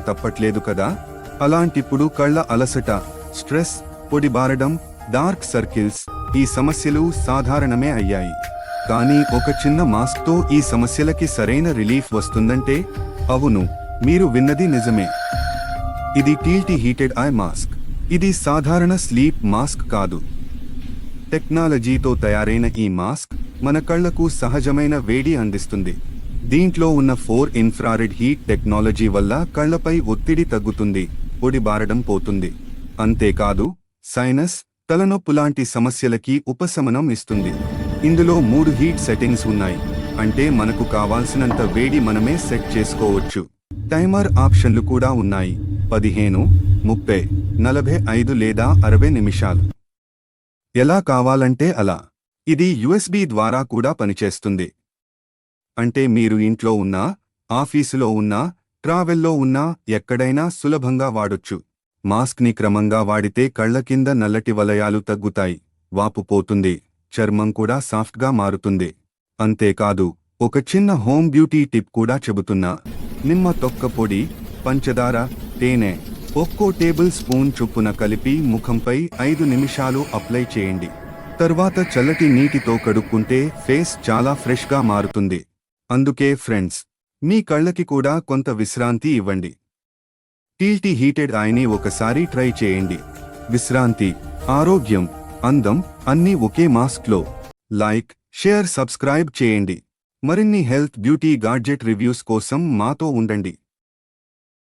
తప్పట్లేదు కదా. అలాంటిప్పుడు కళ్ళ అలసట, స్ట్రెస్, పొడిబారడం, డార్క్ సర్కిల్స్ ఈ సమస్యలు సాధారణమే అయ్యాయి. కానీ ఒక చిన్న మాస్క్తో ఈ సమస్యలకి సరైన రిలీఫ్ వస్తుందంటే అవును, మీరు విన్నది నిజమే. ఇది టీల్టీ హీటెడ్ ఐ మాస్క్. ఇది సాధారణ స్లీప్ మాస్క్ కాదు. టెక్నాలజీతో తయారైన ఈ మాస్క్ మన కళ్లకు సహజమైన వేడి అందిస్తుంది. దీంట్లో ఉన్న 4 ఇన్ఫ్రారెడ్ హీట్ టెక్నాలజీ వల్ల కళ్లపై ఒత్తిడి తగ్గుతుంది, పొడిబారడం పోతుంది. అంతేకాదు, సైనస్, తలనొప్పి లాంటి సమస్యలకి ఉపశమనం ఇస్తుంది. ఇందులో 3 హీట్ సెట్టింగ్స్ ఉన్నాయి. అంటే మనకు కావాల్సినంత వేడి మనమే సెట్ చేసుకోవచ్చు. టైమర్ ఆప్షన్లు కూడా ఉన్నాయి. 15, 30, 45 లేదా 60 నిమిషాలు. ఎలా కావాలంటే అలా. ఇది USB ద్వారా కూడా పనిచేస్తుంది. అంటే మీరు ఇంట్లో ఉన్నా, ఆఫీసులో ఉన్నా, ట్రావెల్లో ఉన్నా ఎక్కడైనా సులభంగా వాడొచ్చు. మాస్క్ని క్రమంగా వాడితే కళ్ల కింద నల్లటి వలయాలు తగ్గుతాయి, వాపు పోతుంది, చర్మం కూడా సాఫ్ట్గా మారుతుంది. అంతేకాదు, ఒక చిన్న హోమ్ బ్యూటీ టిప్ కూడా చెబుతున్నా. నిమ్మ తొక్క పొడి, పంచదార, తేనె ఒక్కో టేబుల్ స్పూన్ చొప్పున కలిపి ముఖంపై 5 నిమిషాలు అప్లై చేయండి. తర్వాత చల్లటి నీటితో కడుక్కుంటే ఫేస్ చాలా ఫ్రెష్గా మారుతుంది. అందుకే ఫ్రెండ్స్, మీ కళ్ళకి కూడా కొంత విశ్రాంతి ఇవ్వండి. టీల్టీ హీటెడ్ ఐని ఒకసారి ట్రై చేయండి. విశ్రాంతి, ఆరోగ్యం, అందం అన్నీ ఒకే మాస్క్లో. లైక్, షేర్, సబ్స్క్రైబ్ చేయండి. మరిన్ని హెల్త్, బ్యూటీ, గాడ్జెట్ రివ్యూస్ కోసం మాతో ఉండండి.